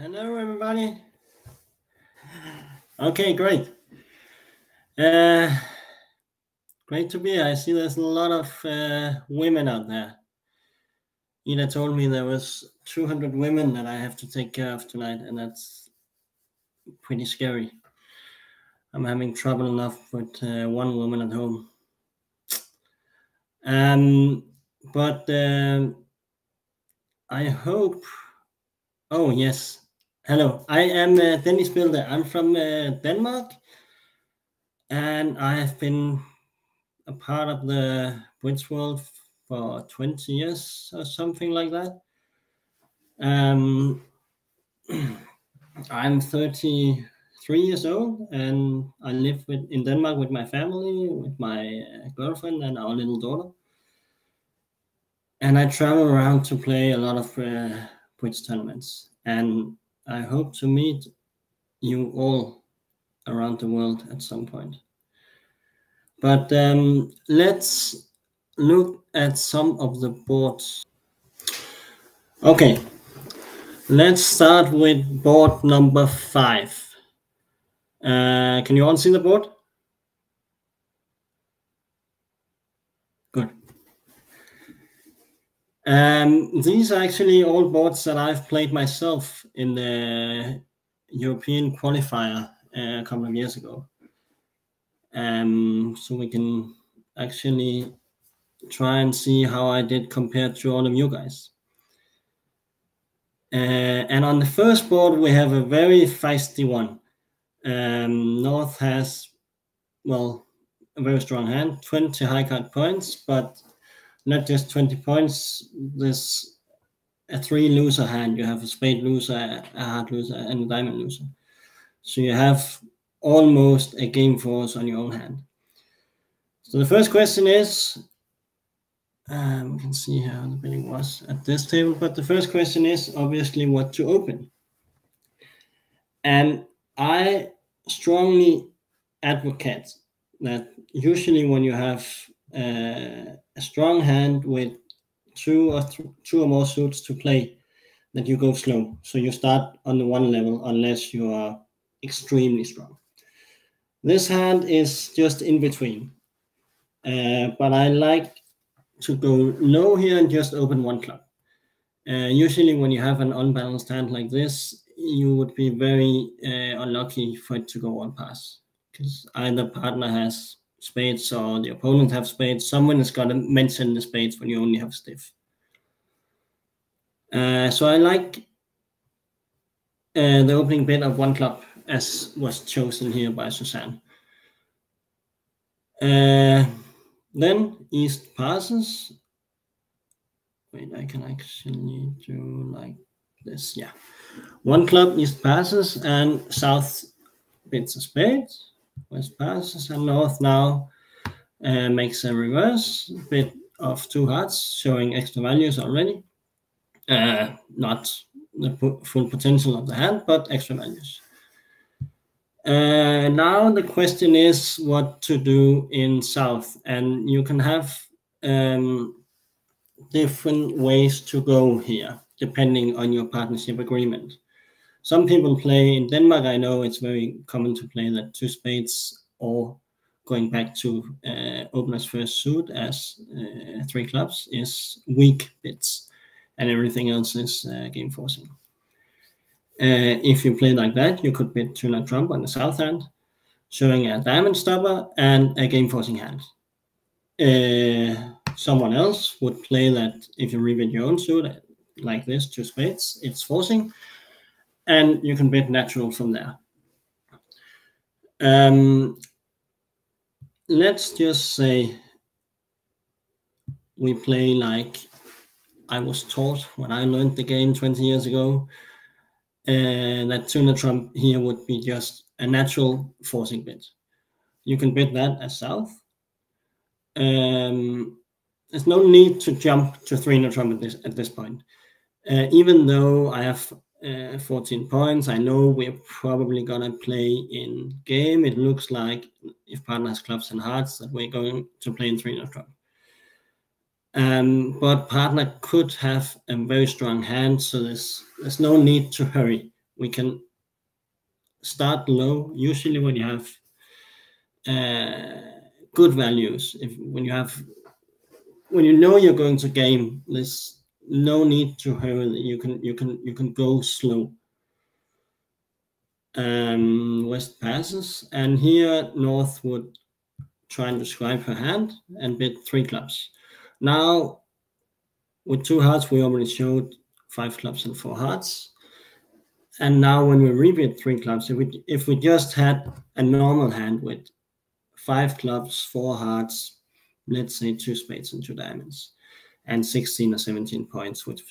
Hello, everybody. Okay, great. Great to be here. I see there's a lot of women out there. Ida told me there was 200 women that I have to take care of tonight, and that's pretty scary. I'm having trouble enough with one woman at home. But I hope. Oh yes. Hello. I am Dennis Bilde. I'm from Denmark, and I have been a part of the Bridge world for 20 years or something like that. I'm 33 years old, and I live in Denmark with my family, with my girlfriend and our little daughter. And I travel around to play a lot of bridge tournaments, and I hope to meet you all around the world at some point. But let's look at some of the boards. Okay, let's start with board number 5. Can you all see the board? Good. These are actually all boards that I've played myself in the European qualifier a couple of years ago. So we can actually try and see how I did compared to all of you guys. And on the first board, we have a very feisty one. North has, well, a very strong hand, 20 high card points, but not just 20 points. There's a 3 loser hand. You have a spade loser, a heart loser, and a diamond loser. So you have almost a game force on your own hand. So the first question is, we can see how the bidding was at this table, but the first question is obviously what to open. And I strongly advocate that usually when you have a strong hand with two or more suits to play, that you go slow. So you start on the 1 level unless you are extremely strong. This hand is just in between, but I like to go low here and just open 1 club. Usually when you have an unbalanced hand like this, you would be very unlucky for it to go 1 pass, because either partner has spades or the opponent have spades. Someone is going to mention the spades when you only have stiff. So I like the opening bid of 1 club, as was chosen here by Suzanne. Then East passes. Wait, I can actually do like this. Yeah, 1 club, East passes, and South bids a spade. West passes, and North now makes a reverse bid of 2 hearts, showing extra values already. Not the full potential of the hand, but extra values. Now the question is what to do in South, and you can have different ways to go here depending on your partnership agreement. Some people play in Denmark. I know it's very common to play that 2 spades, or going back to opener's first suit as 3 clubs is weak bids, and everything else is game forcing. If you play like that, you could bid 2 trump on the south hand, showing a diamond stopper and a game forcing hand. Someone else would play that if you rebid your own suit like this, 2 spades, it's forcing, and you can bid natural from there. Let's just say we play like I was taught when I learned the game 20 years ago. That 2 trump here would be just a natural forcing bid. You can bid that as South. There's no need to jump to 3 trump at this point. Even though I have 14 points, I know we're probably gonna play in game. It looks like if partner has clubs and hearts that we're going to play in 3 trump. But partner could have a very strong hand, so there's no need to hurry we can start low. Usually when you have good values, when you know you're going to game, there's no need to hurry. You can go slow. West passes, and here North would try and describe her hand and bid 3 clubs. Now with 2 hearts, we already showed 5 clubs and 4 hearts. And now when we rebid 3 clubs, if we just had a normal hand with 5 clubs, 4 hearts, let's say 2 spades and 2 diamonds, and 16 or 17 points, which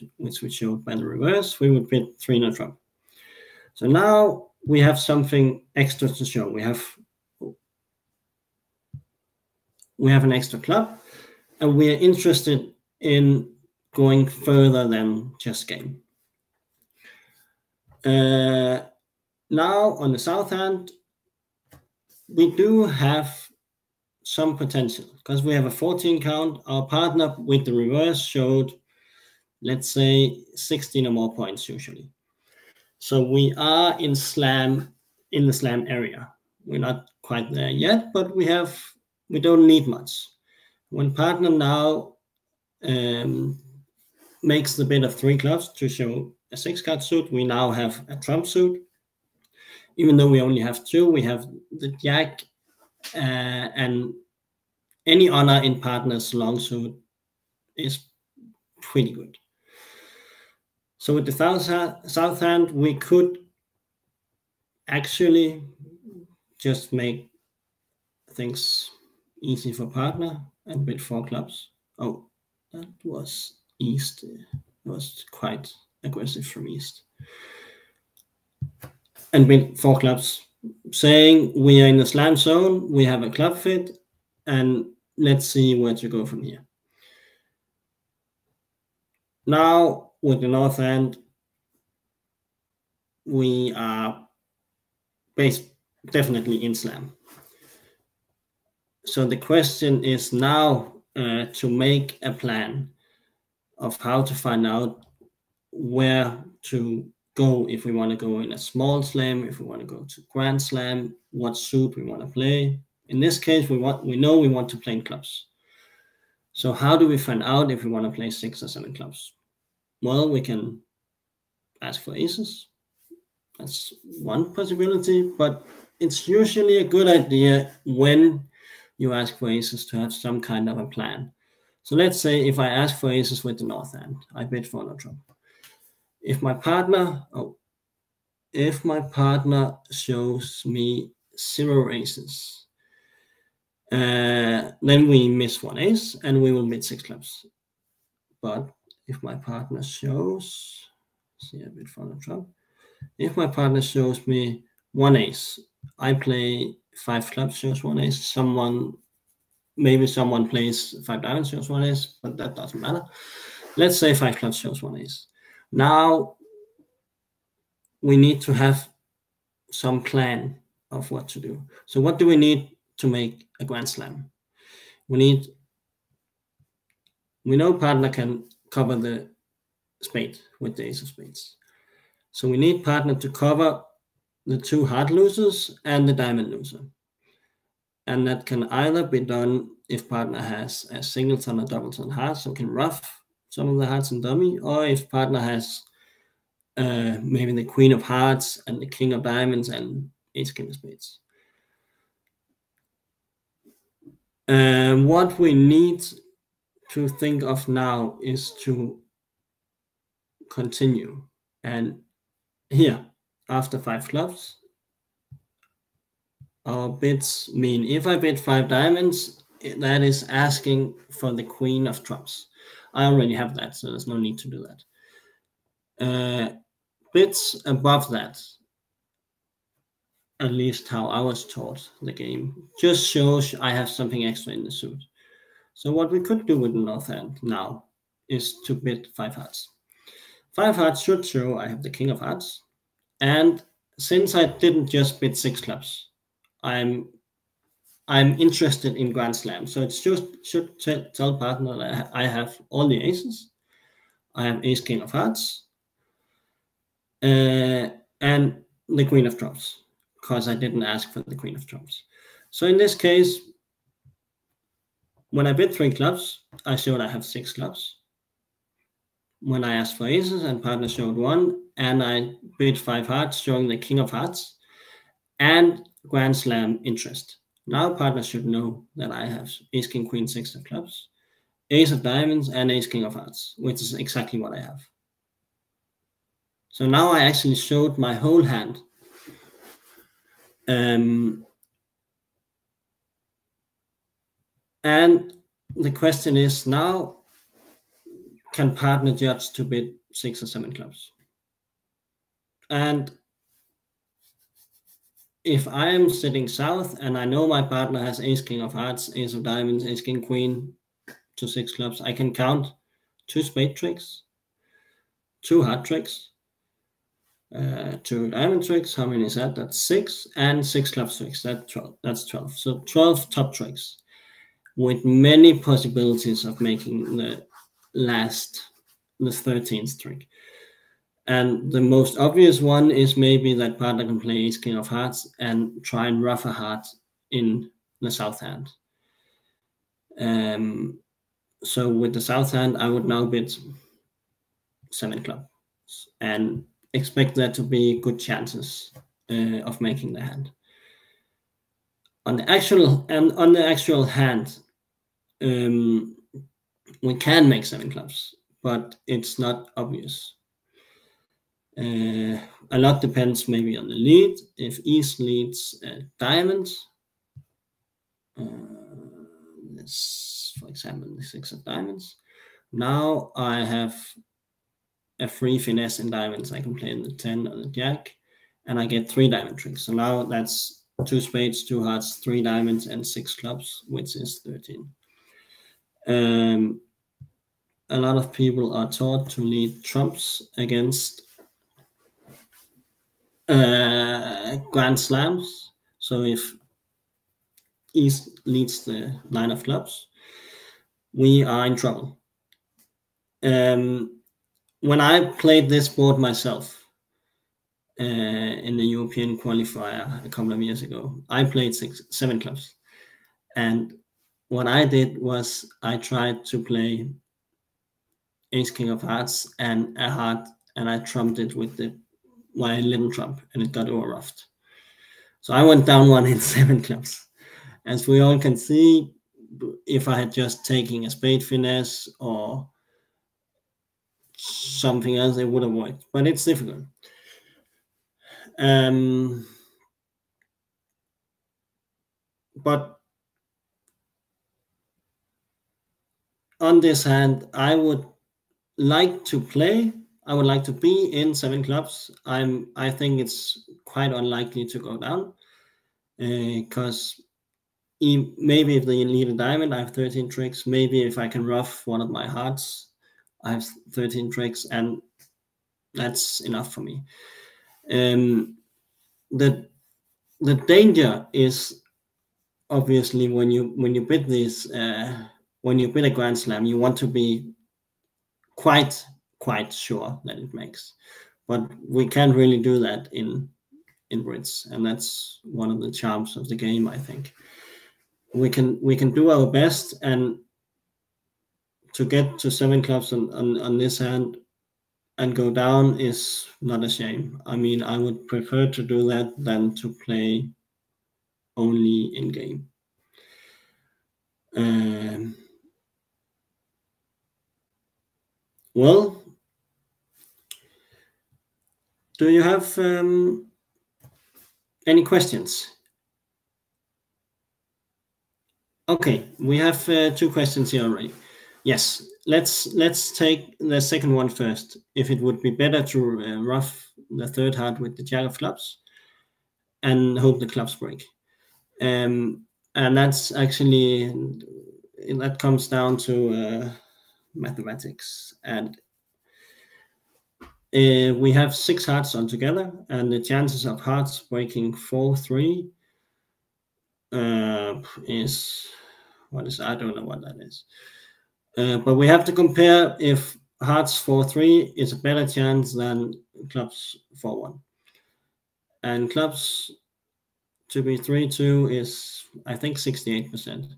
we showed by the reverse, we would bid 3 no trump. So now we have something extra to show. We have an extra club, and we are interested in going further than just game. Now on the south hand, we do have some potential because we have a 14 count. Our partner with the reverse showed, let's say, 16 or more points usually. So we are in the slam area. We're not quite there yet, but we don't need much. When partner now makes the bid of 3 clubs to show a 6-card suit, we now have a trump suit. Even though we only have 2, we have the jack, and any honor in partner's long suit is pretty good. So with the south hand, we could actually just make things easy for partner and bid 4 clubs. Oh, that was east. It was quite aggressive from east. And bid 4 clubs, saying we are in the slam zone, we have a club fit, and let's see where to go from here. Now with the north hand, we are definitely in slam. So the question is now to make a plan of how to find out where to go, if we want to go in a small slam, if we want to go to grand slam, what suit we want to play. In this case, we know we want to play in clubs. So how do we find out if we want to play 6 or 7 clubs? Well, we can ask for aces. That's one possibility, but it's usually a good idea when you ask for aces to have some kind of a plan. So let's say if I ask for aces with the north hand, I bid for no trump. If my partner shows me 0 aces, then we miss 1 ace and we will bid 6 clubs. But if my partner shows, see, I bid for no trump. If my partner shows me 1 ace, I play 5 clubs, shows 1 ace. Maybe someone plays 5 diamonds, shows 1 ace, but that doesn't matter. Let's say 5 clubs shows 1 ace. Now we need to have some plan of what to do. So what do we need to make a grand slam? We know partner can cover the spade with the ace of spades. So we need partner to cover the 2 heart losers and the diamond loser. And that can either be done if partner has a singleton or doubleton heart, so can ruff some of the hearts and dummy, or if partner has maybe the queen of hearts and the king of diamonds and ace king of spades. What we need to think of now is to continue. And here, after 5 clubs, our bids mean if I bid 5 diamonds, that is asking for the queen of trumps. I already have that, so there's no need to do that. Bids above that, at least how I was taught the game, just shows I have something extra in the suit. So what we could do with the north hand now is to bid 5 hearts. 5 hearts should show I have the king of hearts. And since I didn't just bid 6 clubs, I'm interested in grand slam. So it should tell partner that I have all the aces. I have ace king of hearts. and the queen of trumps, because I didn't ask for the queen of trumps. So in this case, when I bid 3 clubs, I showed I have 6 clubs. When I asked for aces and partner showed 1, and I bid 5 hearts showing the king of hearts and grand slam interest. Now partner should know that I have ace, king, queen, 6 of clubs, ace of diamonds, and ace, king of hearts, which is exactly what I have. So now I actually showed my whole hand. And the question is now, can partner judge to bid 6 or 7 clubs? And if I am sitting south and I know my partner has ace, king of hearts, ace of diamonds, ace, king, queen to 6 clubs, I can count 2 spade tricks, 2 heart tricks, 2 diamond tricks. How many is that? That's 6, and 6 club tricks. That's 12. That's 12. So 12 top tricks, with many possibilities of making the 13th trick. And the most obvious one is maybe that partner can play ace, king of hearts and try and rough a heart in the south hand. So with the south hand, I would now bid 7 clubs and expect there to be good chances of making the hand. On the actual hand, we can make 7 clubs, but it's not obvious. A lot depends maybe on the lead. If East leads diamonds, this, for example, the 6 of diamonds. Now I have a free finesse in diamonds. I can play in the 10 or the jack, and I get 3 diamond tricks. So now that's 2 spades, 2 hearts, 3 diamonds, and 6 clubs, which is 13. A lot of people are taught to lead trumps against grand slams. So if East leads the 9 of clubs, we are in trouble. When I played this board myself in the European qualifier a couple of years ago, I played 7 clubs. And what I did was I tried to play ace, king of hearts and a heart, and I trumped it with my little trump, and it got over roughed. So I went down 1 in 7 clubs. As we all can see, if I had just taken a spade finesse or something else, it would have worked, but it's difficult. But on this hand, I would like to play. I would like to be in 7 clubs. I think it's quite unlikely to go down because maybe if they lead a diamond, I have 13 tricks. Maybe if I can rough one of my hearts, I have 13 tricks, and that's enough for me. The danger is obviously when you bid this, when you bid a grand slam, you want to be quite sure that it makes, but we can't really do that in Brits, and that's one of the charms of the game. I think we can do our best, and to get to 7 clubs on this hand and go down is not a shame. I mean, I would prefer to do that than to play only in game. Well, do you have any questions? Okay, we have 2 questions here already. Yes, let's take the second one first. If it would be better to rough the 3rd heart with the jack of clubs and hope the clubs break. And that's actually, that comes down to mathematics. And we have 6 hearts altogether, and the chances of hearts breaking 4-3 is, I don't know what that is. But we have to compare if hearts 4-3 is a better chance than clubs 4-1. and clubs to be 3-2 is, I think, 68%.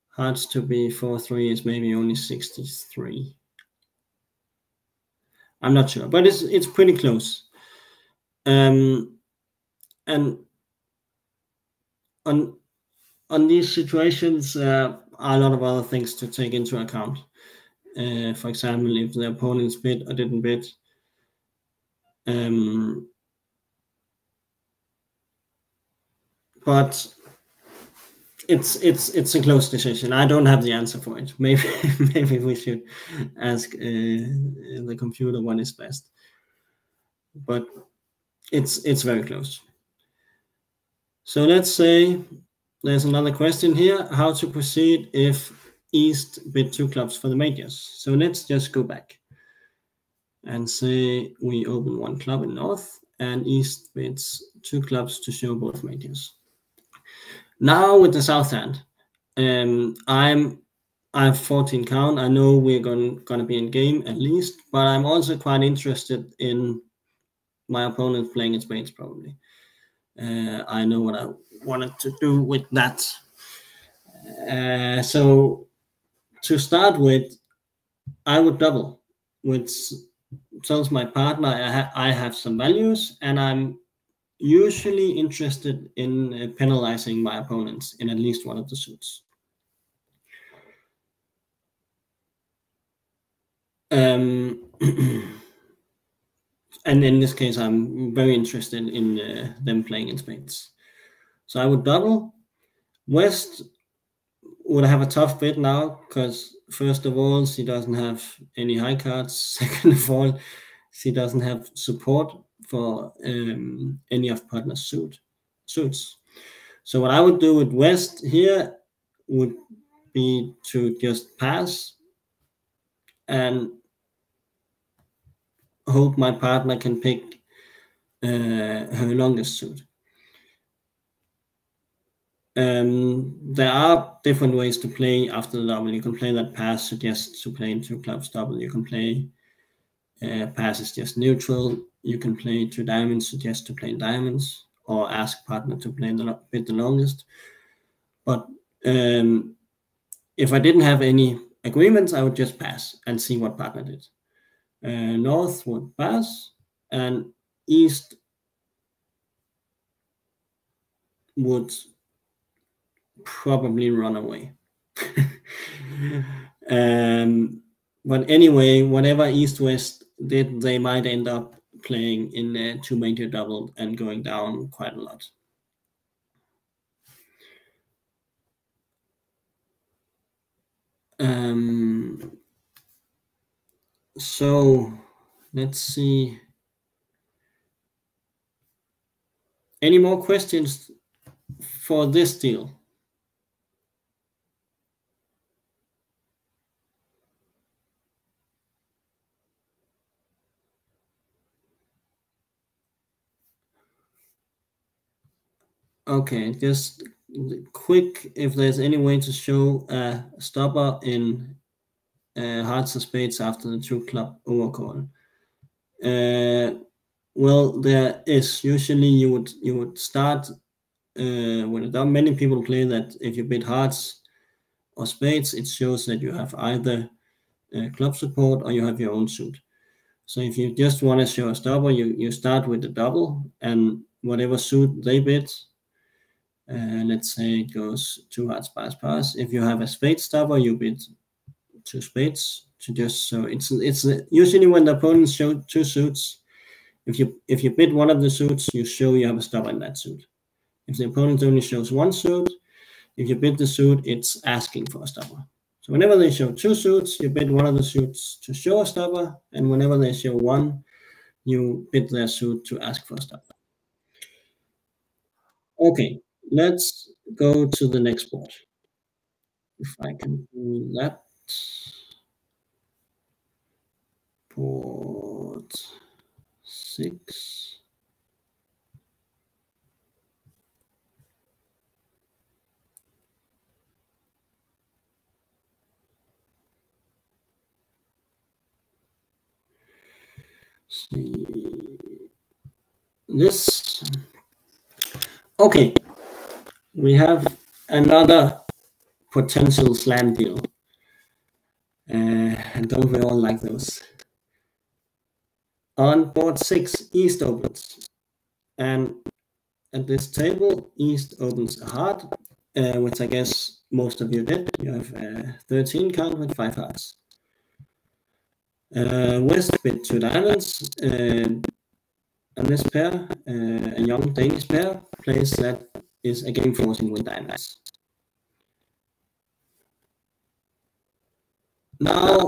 Hearts to be 4-3 is maybe only 63. I'm not sure, but it's pretty close. And on these situations, are a lot of other things to take into account. For example, if the opponent's bid or didn't bid. But it's a close decision. I don't have the answer for it. Maybe we should ask the computer one is best. But it's very close. So let's say there's another question here: how to proceed if East bid 2 clubs for the majors? So let's just go back and say we open 1 club in North, and East bids 2 clubs to show both majors. Now with the South hand, I have 14 count. I know we're gonna be in game at least, but I'm also quite interested in my opponent playing in spades probably. I know what I wanted to do with that. So to start with, I would double, which tells my partner I have some values, and I'm usually interested in penalizing my opponents in at least one of the suits. And in this case, I'm very interested in them playing in spades. So I would double. West would have a tough bid now because, first of all, she doesn't have any high cards. Second of all, she doesn't have support for any of partner's suits. So what I would do with West here would be to just pass and hope my partner can pick her longest suit. There are different ways to play after the double. You can play that pass suggests to play in 2 clubs double. You can play pass is just neutral. You can play 2 diamonds suggest to play in diamonds, or ask partner to play bid the longest. But if I didn't have any agreements, I would just pass and see what partner did. North would pass, and East would probably run away. But anyway, whatever East-West did, they might end up playing in a 2 major double and going down quite a lot. So let's see. Any more questions for this deal? Okay, just quick, if there's any way to show a stopper in hearts and spades after the 2 club overcall. Well, there is. Usually you would start when many people play that if you bid hearts or spades, it shows that you have either club support or you have your own suit. So if you just want to show a stopper, you start with the double, and whatever suit they bid, let's say it goes 2 hearts pass. If you have a spade stopper, you bid 2 spades to just, so it's usually when the opponents show 2 suits. If you bid one of the suits, you show you have a stopper in that suit. If the opponent only shows 1 suit, if you bid the suit, it's asking for a stopper. So whenever they show 2 suits, you bid one of the suits to show a stopper, and whenever they show 1, you bid their suit to ask for a stopper. Okay, let's go to the next board. If I can do that. Board 6. See, this. Okay, we have another potential slam deal. And don't we all like those? On board 6, East opens. And at this table, East opens a heart, which I guess most of you did. You have 13 card with 5 hearts. West with 2 diamonds. And this pair, a young Danish pair, plays that is a game forcing with diamonds. Now,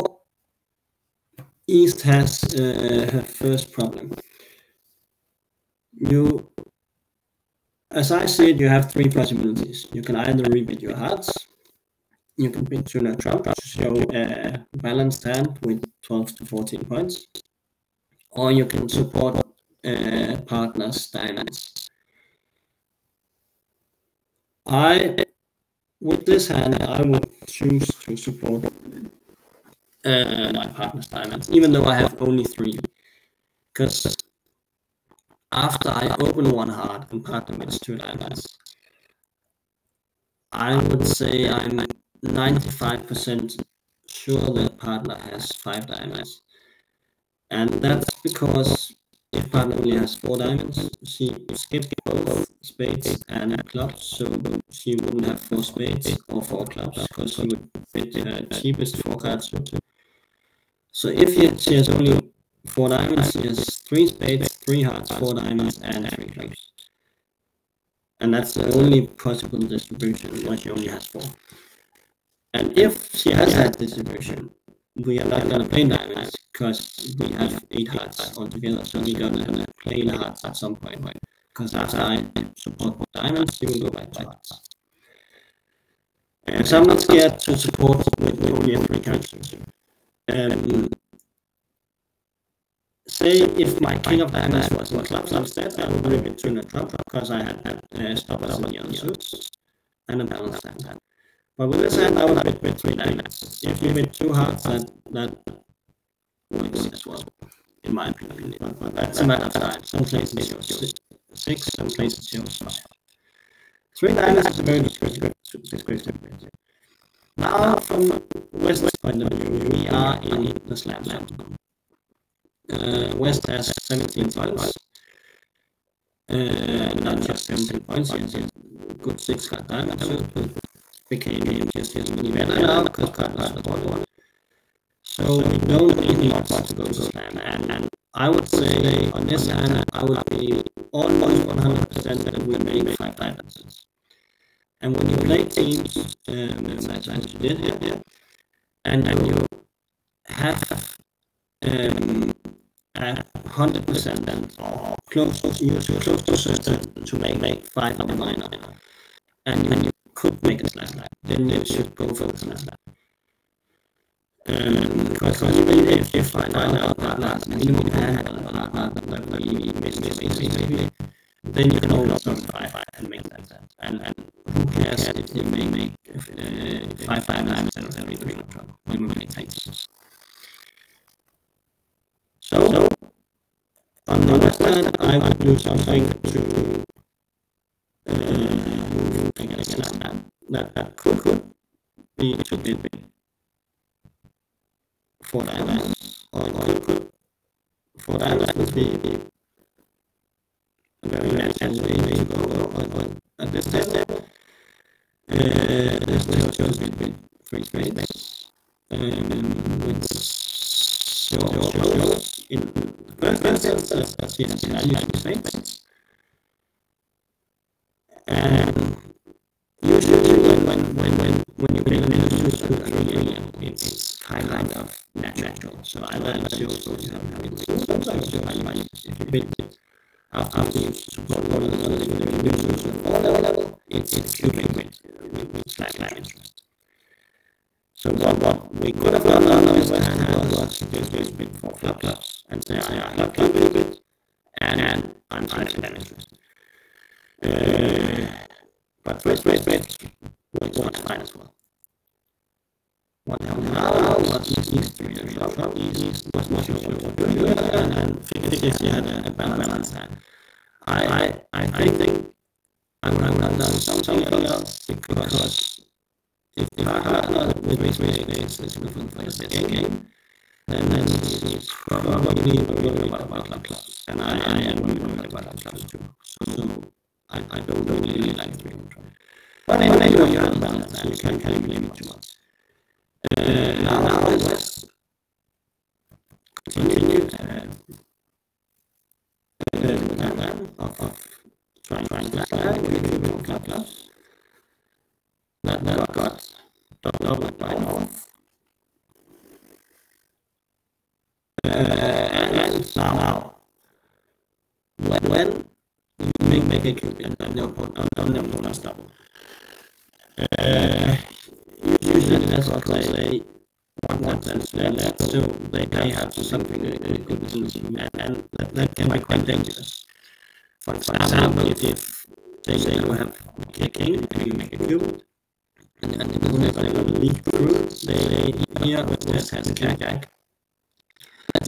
East has her first problem. As I said, you have 3 possibilities. You can either rebid your hearts, you can bid to neutral to show a balanced hand with 12 to 14 points, or you can support partners' diamonds. With this hand, I would choose to support my partner's diamonds, even though I have only 3. Because after I open 1 heart and partner with 2 diamonds, I would say I'm 95% sure that partner has 5 diamonds. And that's because if partner only has 4 diamonds, she skipped both spades and clubs, so she wouldn't have 4 spades or 4 clubs, because she would bid her cheapest 4 cards. So if she has only 4 diamonds, she has 3 spades, 3 hearts, 4 diamonds, and 3 clubs. And that's the only possible distribution, where she only has 4. And if she has that distribution, we are not going to play diamonds, because we have 8 hearts altogether, so we're going to play the hearts at some point. Because after I support diamonds, she will go back to hearts. So I'm not scared to support with only a 3 characters. Say if my king of diamonds was in clubs instead, I would bring it to neutral, because I had stoppers on the other suits and a balanced hand. But with this hand, I would bid with 3 diamonds. If you bid 2 hearts, that works as well, in my opinion. But that's a matter of time. Some places it shows 6, some places it shows 5. 3 diamonds is a very descriptive. Now, from West's point of view, we are in the slam zone. West has 17 points. Not just 17 points, he has a good 6 card diamond, so it became just really better now because partners was 1. So we don't need much to go to slam. And I would say on this hand, I would be almost 100% that we make 5 diamonds. And when you play teams, as you did here, and then you have 100% or close to certain to make 5 on the minor, and you could make a slam, then you should go for the slam. Because even if you find out that minimum hand that we miss, then you can always go 5 and make that. And who cares if you make 5 diamonds instead of 3 when we make takes. So on the other hand, I would do something to make a slam that could be to bid 4 diamonds, or it could 4 diamonds would be a very nice way to go at this table. There's no choice with 3 spades, which shows in the first instance that she has using spades. And usually when you bring a new suit, it's kind of natural. So I like to show having sometimes if you bid after you support one another with a new suit at 4 level, it's cubing with slam interest. So what we could have done on this hand was to just bid 4 clubs and say I have club a bit, and I'm trying to slam interest. But first bid was fine as well. What happened now was East to the shop, East was not sure what to do, and 50 had a balanced hand. I think I would have done something else, because if partner with me spades is looking for this game, then he's probably worried about clubs, and I am worried about clubs too. So I don't really like 300. But anyway, you understand that, you can't blame it too much. Now let's continue with that plan of trying to slide with a few more clubs. That got doubled by North. And now, when you make a cube and the opponent's double, usually that's what they want them to let, so they have something good to do, and that can be quite dangerous. For example, if they say you have a king and you make a cube, and the opponent is going to leak through, they here with this has a jack.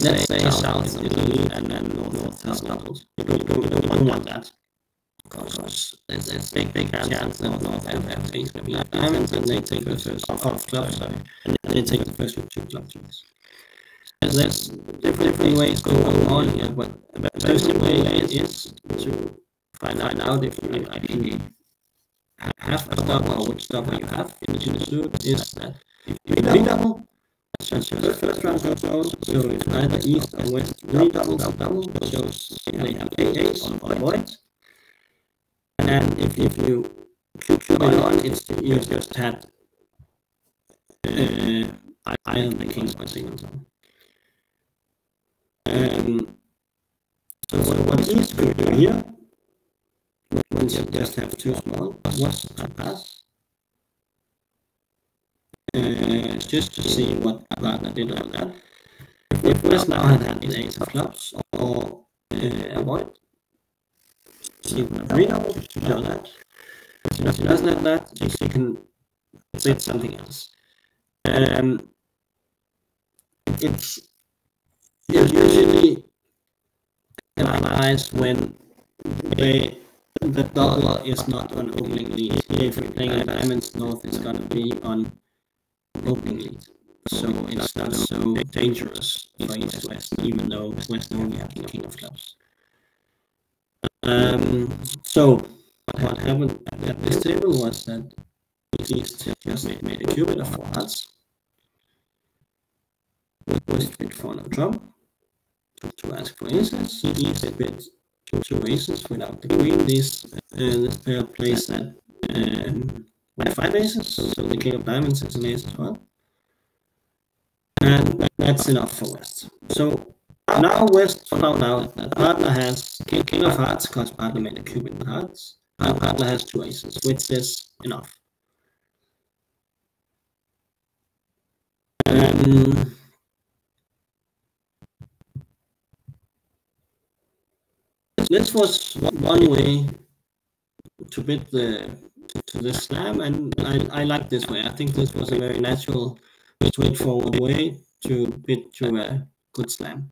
Let's say south Italy and then north has doubles. You don't want that, because there's a big chance that north have things with black diamonds, and they take the first of clubs, and they take the first two clubs. There's different ways going on here, but the best way is to find out if you actually have a double, or which double you have in the suit, is that if you double, that's your first round control, so it's either east or west, double, shows they have ace or void. And if you cube it on, it's you just had either the kings or singles on. So what is going to do here, when you just have two small, what's the pass? Just to see what partner did on that. If West now had an ace of clubs or a void, she would have redoubled to show that. If she doesn't have that, she can say something else. It's usually nice when the double is not on opening lead. If you're playing a diamonds, north is going to be on opening lead. So it's not so dangerous for East West, even though West only have the king of clubs. So what happened at this table was that East just made a cubit of 4 hearts. West bid for no trump to ask for aces. East bid 2 aces without the queen. This pair plays that with 5 aces, so the king of diamonds is an ace as well. And that's enough for West. So now West found out that partner has king of hearts, because partner made a cubit with hearts, and partner has 2 aces, which is enough. This was one way to bid to the slam, and I like this way. I think this was a very natural, straightforward way to bid to a good slam.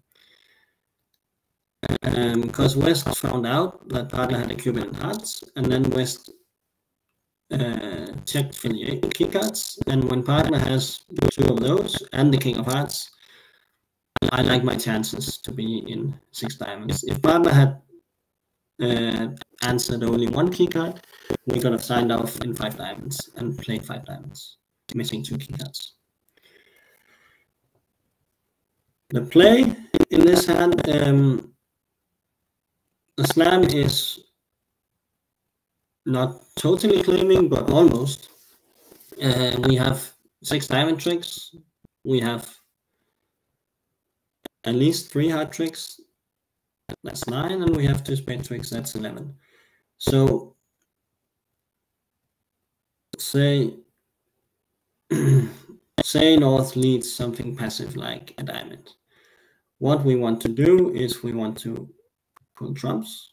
Because West found out that partner had a cubit in hearts, and then West checked for the key cards, and when partner has 2 of those and the king of hearts, I like my chances to be in 6 diamonds. If partner had answered only 1 key card, we could have signed off in 5 diamonds and played 5 diamonds, missing 2 key cards. The play in this hand, the slam is not totally claiming, but almost. We have 6 diamond tricks. We have at least 3 heart tricks. That's 9, and we have 2 spade tricks. That's 11. So say North leads something passive like a diamond. What we want to do is we want to pull trumps.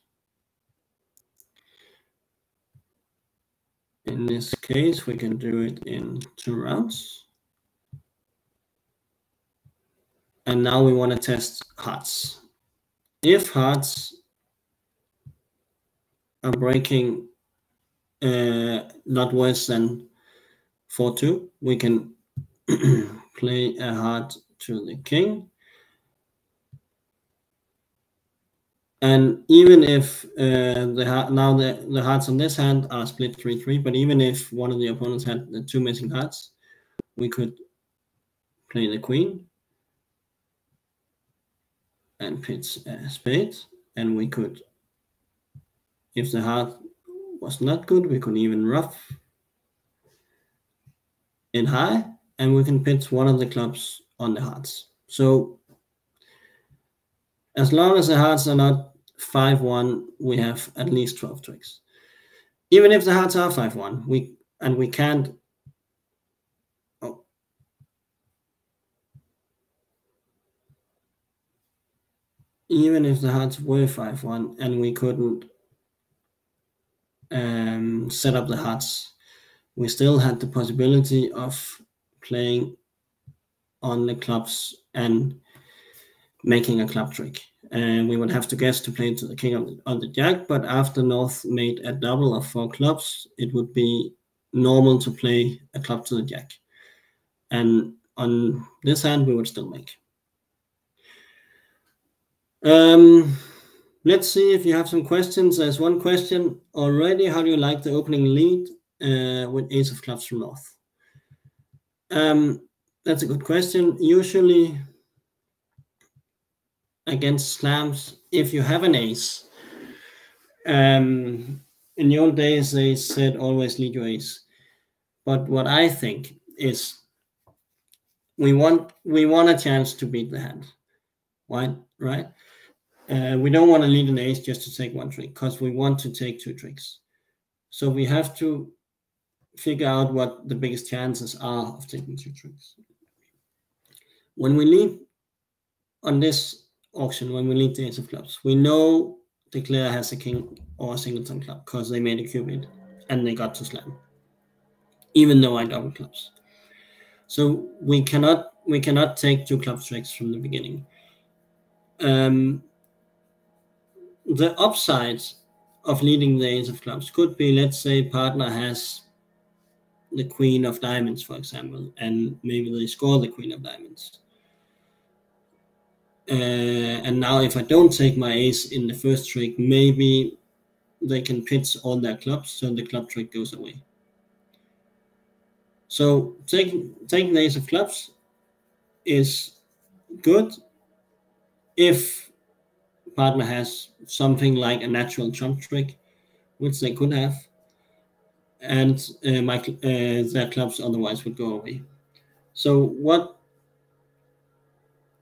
In this case, we can do it in 2 rounds. And now we want to test hearts. If hearts are breaking not worse than 4-2, we can play a heart to the king. And even if the hearts on this hand are split 3-3, but even if one of the opponents had the 2 missing hearts, we could play the queen and pitch a spade, and we could, if the heart was not good, we could even ruff in high, and we can pitch one of the clubs on the hearts. So as long as the hearts are not 5-1, we have at least 12 tricks. Even if the hearts are 5-1, we can't. Oh. Even if the hearts were 5-1 and we couldn't set up the hearts, we still had the possibility of playing on the clubs and making a club trick. And we would have to guess to play to the king on the jack, but after North made a double of 4 clubs, it would be normal to play a club to the jack. And on this hand, we would still make. Let's see if you have some questions. There's one question already. How do you like the opening lead with ace of clubs from North? That's a good question. Usually against slams, if you have an ace, in the old days they said always lead your ace. But what I think is we want a chance to beat the hand. Why? Right? We don't want to lead an ace just to take 1 trick, because we want to take 2 tricks. So we have to figure out what the biggest chances are of taking 2 tricks. When we lead on this auction, when we lead the ace of clubs, we know the Declare has a king or a singleton club because they made a cubit and they got to slam, even though I double clubs. So we cannot take 2 club tricks from the beginning. The upside of leading the ace of clubs could be, let's say partner has the queen of diamonds, for example, and maybe they score the queen of diamonds. And now if I don't take my ace in the first trick, maybe they can pitch all their clubs, so the club trick goes away. So taking the ace of clubs is good if partner has something like a natural trump trick, which they could have, and their clubs otherwise would go away. So what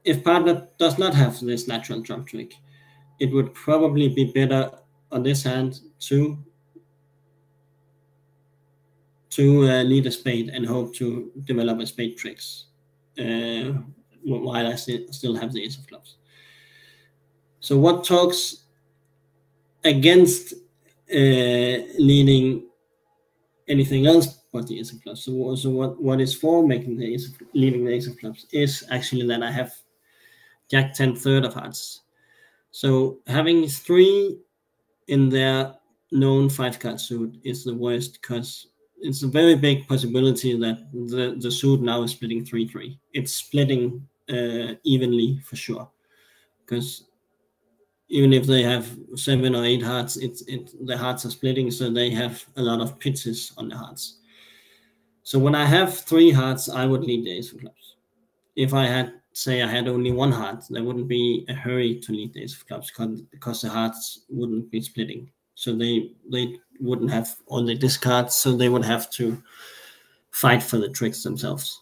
if partner does not have this natural trump trick? It would probably be better on this hand to lead a spade and hope to develop a spade tricks while I still have the ace of clubs. So what talks against leading anything else but the ace of clubs? So what is for making leading the ace of clubs is actually that I have jack 10 third of hearts. So having 3 in their known 5-card suit is the worst, because it's a very big possibility that the suit now is splitting 3-3. It's splitting evenly for sure, because even if they have 7 or 8 hearts, the hearts are splitting, so they have a lot of pitches on the hearts. So when I have 3 hearts, I would lead the ace of clubs. If I had only 1 heart, there wouldn't be a hurry to lead the ace of clubs, because the hearts wouldn't be splitting. So they wouldn't have all the discards, so they would have to fight for the tricks themselves.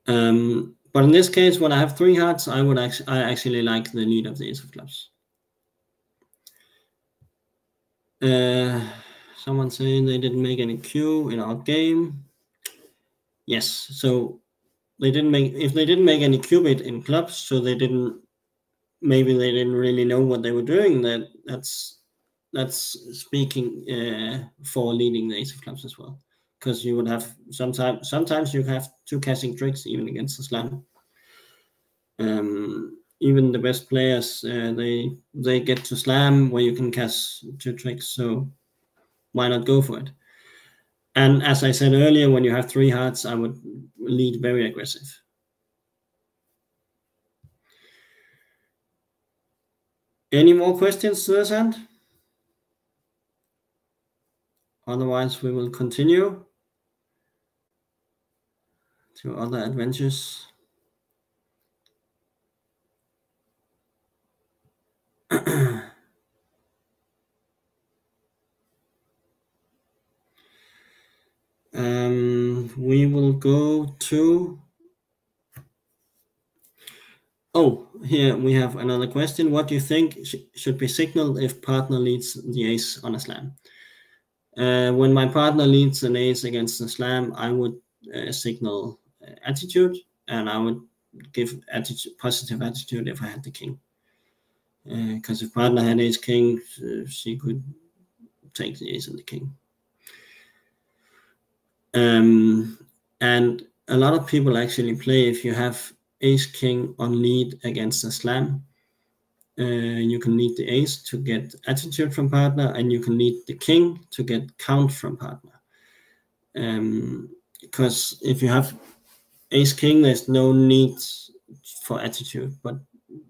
But in this case, when I have 3 hearts, I actually like the lead of the ace of clubs. Someone saying they didn't make any Q in our game. Yes, so if they didn't make any cubit in clubs, so maybe they didn't really know what they were doing. That's speaking for leading the ace of clubs as well, because you would have sometimes you have 2 cashing tricks even against the slam. even the best players, they get to slam where you can cast 2 tricks, so why not go for it? And as I said earlier, when you have 3 hearts, I would lead very aggressive. Any more questions to this hand? Otherwise, we will continue to other adventures. We will go to... Oh, here we have another question. What do you think should be signaled if partner leads the ace on a slam? When my partner leads an ace against a slam, I would signal attitude, and I would give positive attitude if I had the king. Because if partner had ace king, she could take the ace and the king. And a lot of people actually play, if you have ace king on lead against a slam, you can lead the ace to get attitude from partner, and you can lead the king to get count from partner. Because if you have ace king, there's no need for attitude, but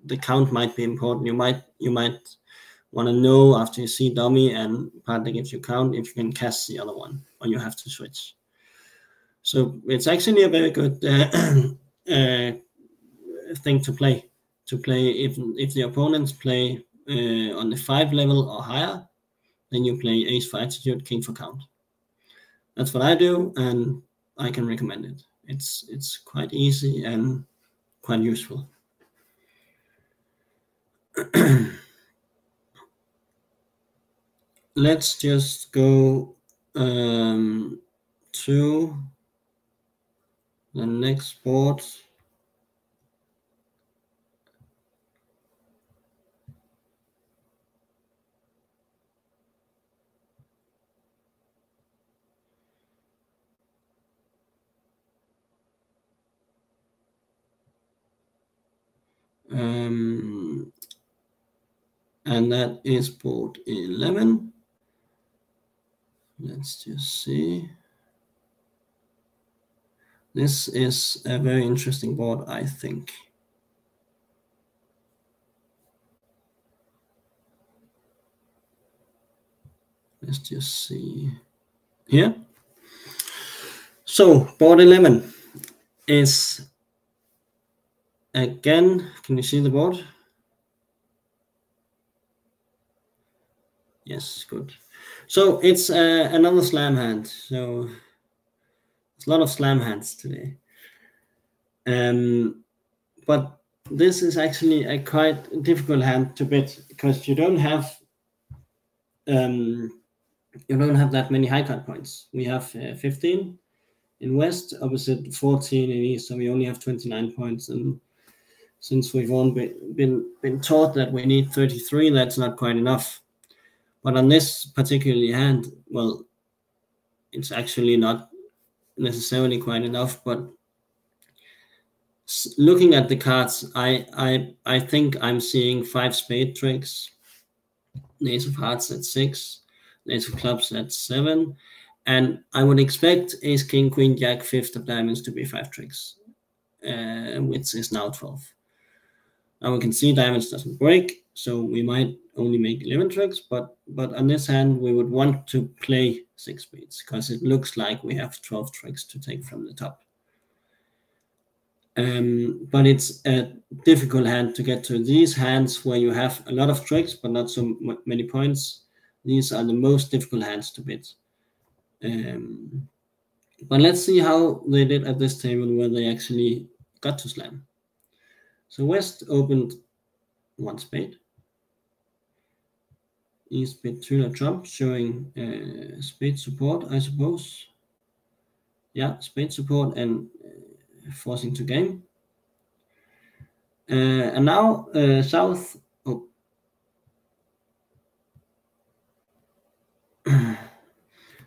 the count might be important. You might want to know after you see dummy and partner gives you count if you can cast the other one, or you have to switch. So it's actually a very good thing to play. If the opponents play on the 5 level or higher, then you play ace for attitude, king for count. That's what I do, and I can recommend it. It's quite easy and quite useful. Let's just go to the next board. And that is board 11. Let's just see. This is a very interesting board, I think. Let's just see here. So board 11 is, again, can you see the board? Yes, good. So it's another slam hand. So there's a lot of slam hands today. But this is actually a quite difficult hand to bet, because you don't have that many high card points. We have 15 in West, opposite 14 in East, so we only have 29 points. And since we've all been taught that we need 33, that's not quite enough. But on this particular hand, well, it's actually not necessarily quite enough. But looking at the cards, I think I'm seeing 5 spade tricks, the ace of hearts at 6, the ace of clubs at 7, and I would expect ace, king, queen, jack, 5th of diamonds to be 5 tricks, which is now 12. Now we can see diamonds doesn't break, so we might only make 11 tricks, but on this hand we would want to play 6 spades, because it looks like we have 12 tricks to take from the top. But it's a difficult hand to get to. These hands where you have a lot of tricks but not so many points, these are the most difficult hands to bet. But let's see how they did at this table, where they actually got to slam. So West opened 1 spade. East bet 2 trump, showing spade support, I suppose. Yeah, spade support and forcing to game. And now South. Oh.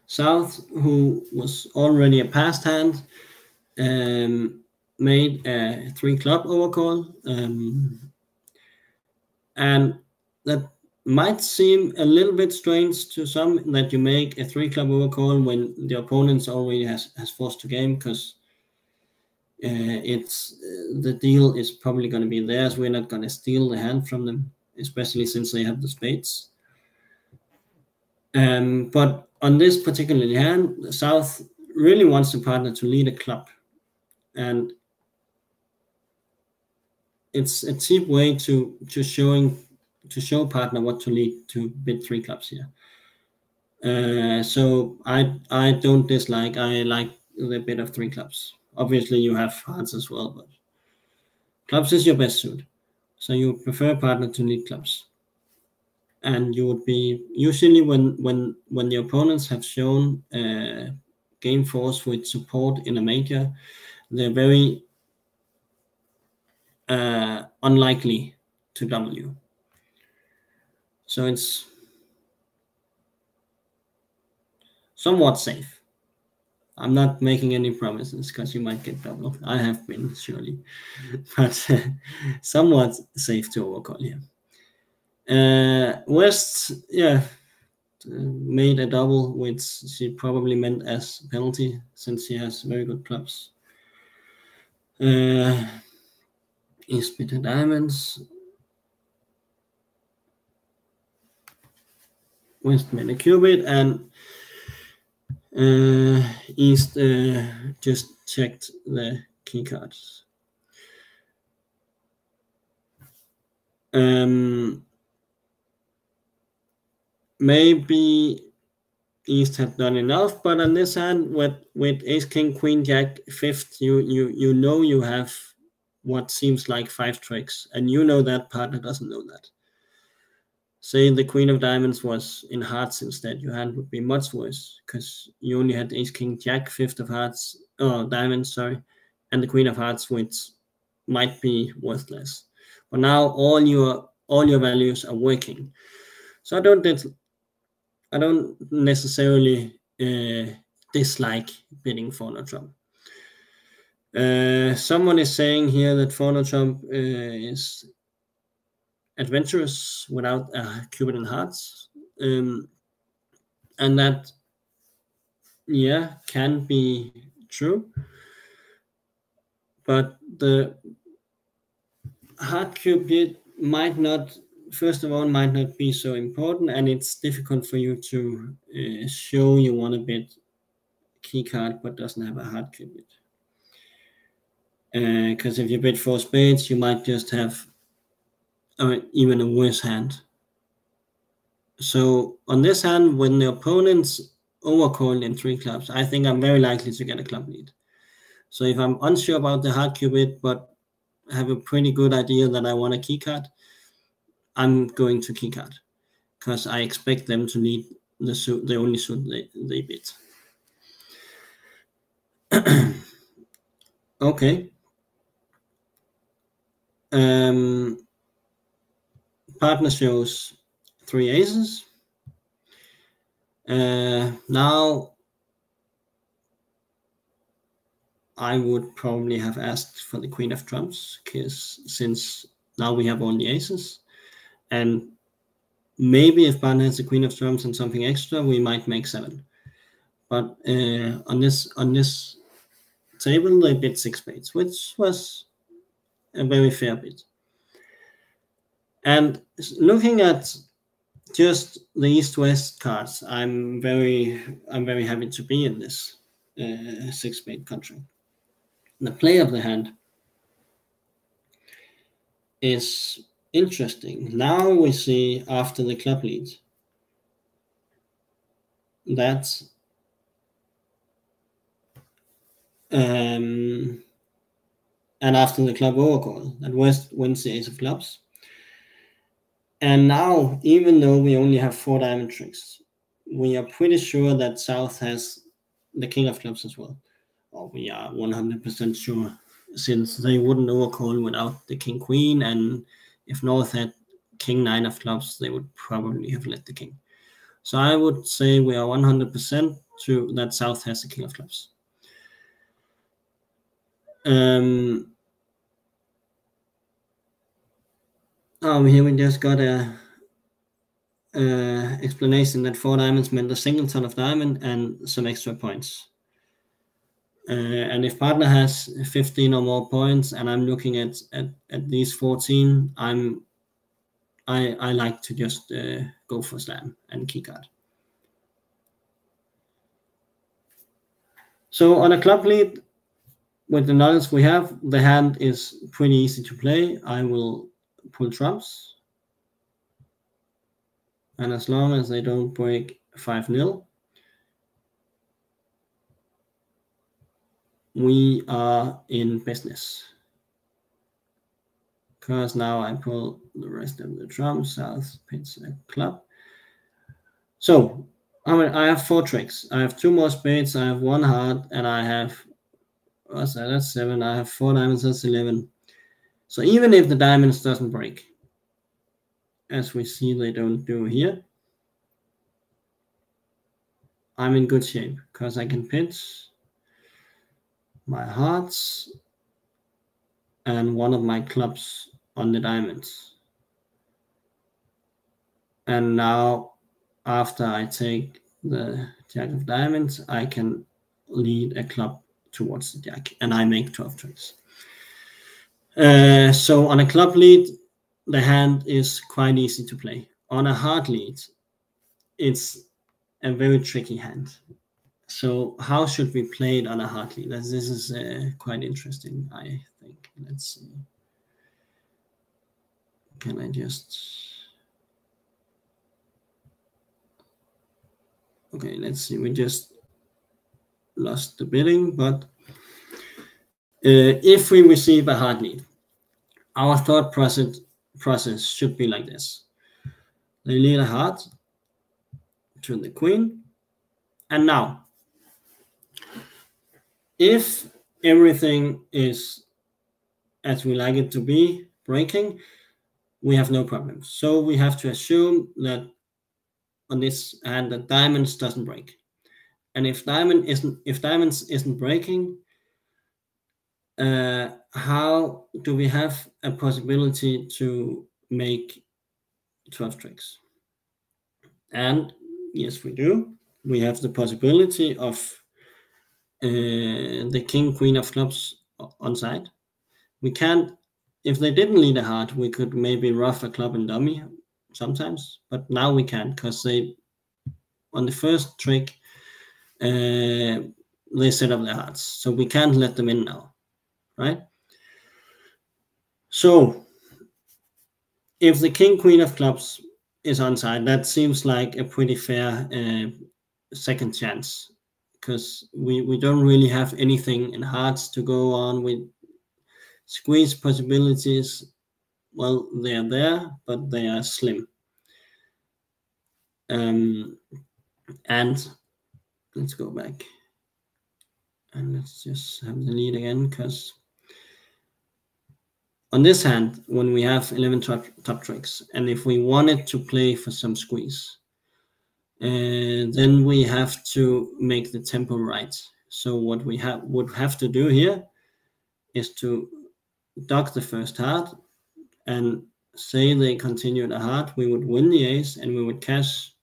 South, who was already a passed hand, made a 3 club overcall. And that might seem a little bit strange to some, that you make a 3-club overcall when the opponent already has forced to game, because it's the deal is probably going to be theirs. We're not going to steal the hand from them, especially since they have the spades. But on this particular hand, the South really wants the partner to lead a club, and it's a cheap way to show partner what to lead, to bid 3 clubs here. So I don't dislike. I like the bid of 3 clubs. Obviously, you have hearts as well, but clubs is your best suit. So you prefer partner to lead clubs, and you would be usually when the opponents have shown game force with support in a major, they're very unlikely to W. So it's somewhat safe. I'm not making any promises, because you might get doubled. I have been, surely, but somewhat safe to overcall here. West, made a double, which she probably meant as penalty, since she has very good clubs. East bid the diamonds. West made a cubit, and East just checked the key cards. Maybe East had done enough, but on this hand, with Ace King Queen Jack 5th, you know you have what seems like 5 tricks, and you know that partner doesn't know that. Say the Queen of Diamonds was in hearts instead, your hand would be much worse, because you only had Ace King Jack 5th of hearts, diamonds, sorry, and the Queen of Hearts, which might be worthless. But now all your values are working. So I don't necessarily dislike bidding for no Trump. Someone is saying here that for no Trump is adventurous without a cubit in hearts, and that can be true, but the heart cubit might not be so important, and it's difficult for you to show you want to bid key card but doesn't have a heart cubit, because if you bid 4 spades, you might just have even a worse hand. So on this hand, when the opponent's overcalled in 3 clubs, I think I'm very likely to get a club lead. So if I'm unsure about the hard cubit but have a pretty good idea that I want a key card, I'm going to key card, because I expect them to lead the only suit they bid. Okay. Partner shows 3 aces. Now I would probably have asked for the Queen of Trumps, because since now we have only aces, and maybe if partner has the Queen of Trumps and something extra, we might make 7. But on this table, they bid 6 spades, which was a very fair bid. And looking at just the East-West cards, I'm very happy to be in this 6-spade country. The play of the hand is interesting. Now we see, after the club lead, that and after the club overcall, that West wins the ace of clubs. And now, even though we only have 4 diamond tricks, we are pretty sure that South has the king of clubs as well. Or we are 100% sure, since they wouldn't overcall without the king queen, and if North had king 9 of clubs, they would probably have led the king. So I would say we are 100% sure that South has the king of clubs. Here we just got a explanation that 4 diamonds meant a singleton of diamond and some extra points. And if partner has 15 or more points, and I'm looking at these 14, I like to just go for slam and keycard. So on a club lead, with the knowledge we have, the hand is pretty easy to play. I will pull trumps, and as long as they don't break 5-0, we are in business. Because now I pull the rest of the trumps, south, pits, a club. So I have 4 tricks. I have 2 more spades, I have 1 heart, and I have, what's that? That's 7. I have 4 diamonds, that's 11. So even if the diamonds doesn't break, as we see they don't do here, I'm in good shape because I can pitch my hearts and one of my clubs on the diamonds. And now after I take the jack of diamonds, I can lead a club towards the jack, and I make 12 tricks. So on a club lead, the hand is quite easy to play. On a heart lead, it's a very tricky hand. So how should we play it on a heart lead? This is quite interesting, I think. Let's see. Can I just... Okay, let's see. We just lost the bidding, but if we receive a heart lead, our thought process should be like this. They lead a heart to the queen, and now, if everything is as we like it to be, breaking, we have no problems. So we have to assume that on this hand, that diamonds doesn't break. And if diamonds isn't breaking, how do we have a possibility to make 12 tricks? And yes, we do. We have the possibility of the king, queen of clubs on side. We can't, if they didn't lead a heart, we could maybe rough a club and dummy sometimes, but now we can't because they, on the first trick, they set up their hearts. So we can't let them in now, right? So if the king, queen of clubs is onside, that seems like a pretty fair second chance because we don't really have anything in hearts to go on with. Squeeze possibilities, well, they are there, but they are slim. And let's go back and let's just have the lead again, because on this hand, when we have 11 top tricks, and if we wanted to play for some squeeze, then we have to make the tempo right. So what we would have to do here is to dock the first heart and say they continued a heart, we would win the ace and we would cash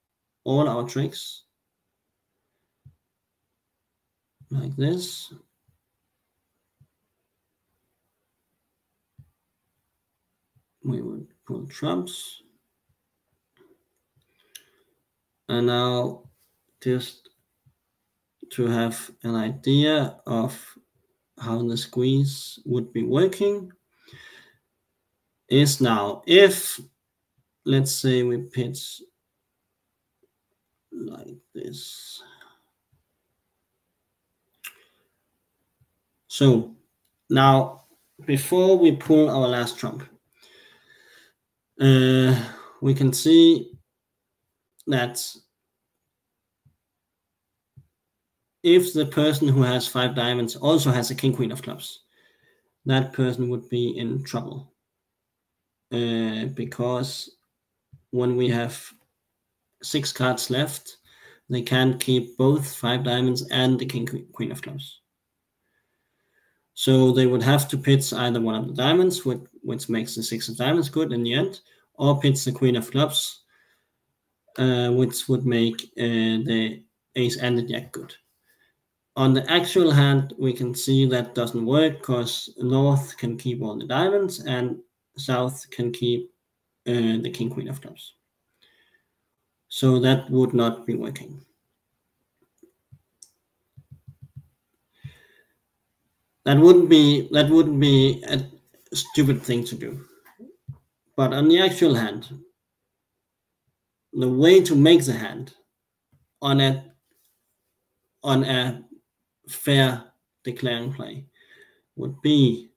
all our tricks like this. We would pull trumps. And now, just to have an idea of how the squeeze would be working, is now if, let's say we pitch like this. So now, before we pull our last trump, we can see that if the person who has 5 diamonds also has a king, queen of clubs, that person would be in trouble. Because when we have 6 cards left, they can't keep both 5 diamonds and the king, queen of clubs. So they would have to pitch either one of the diamonds, which makes the 6 of diamonds good in the end, or pits the queen of clubs, which would make the ace and the jack good. On the actual hand, we can see that doesn't work because north can keep all the diamonds and south can keep the king queen of clubs. So that would not be working. That wouldn't be a stupid thing to do. But on the actual hand, the way to make the hand on a fair declaring play would be,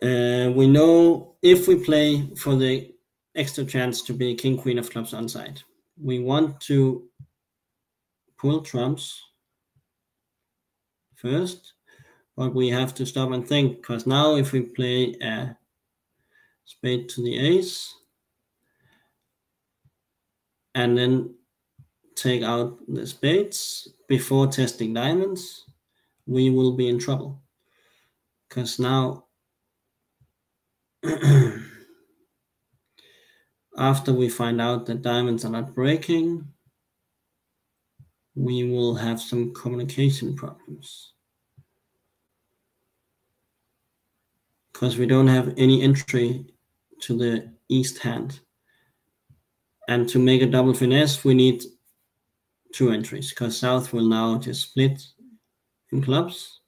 we know if we play for the extra chance to be king queen of clubs onside, we want to pull trumps first, but we have to stop and think, because now if we play a spade to the ace and then take out the spades before testing diamonds, we will be in trouble, because now after we find out that diamonds are not breaking, we will have some communication problems, because we don't have any entry to the east hand. And to make a double finesse, we need 2 entries, because south will now just split in clubs.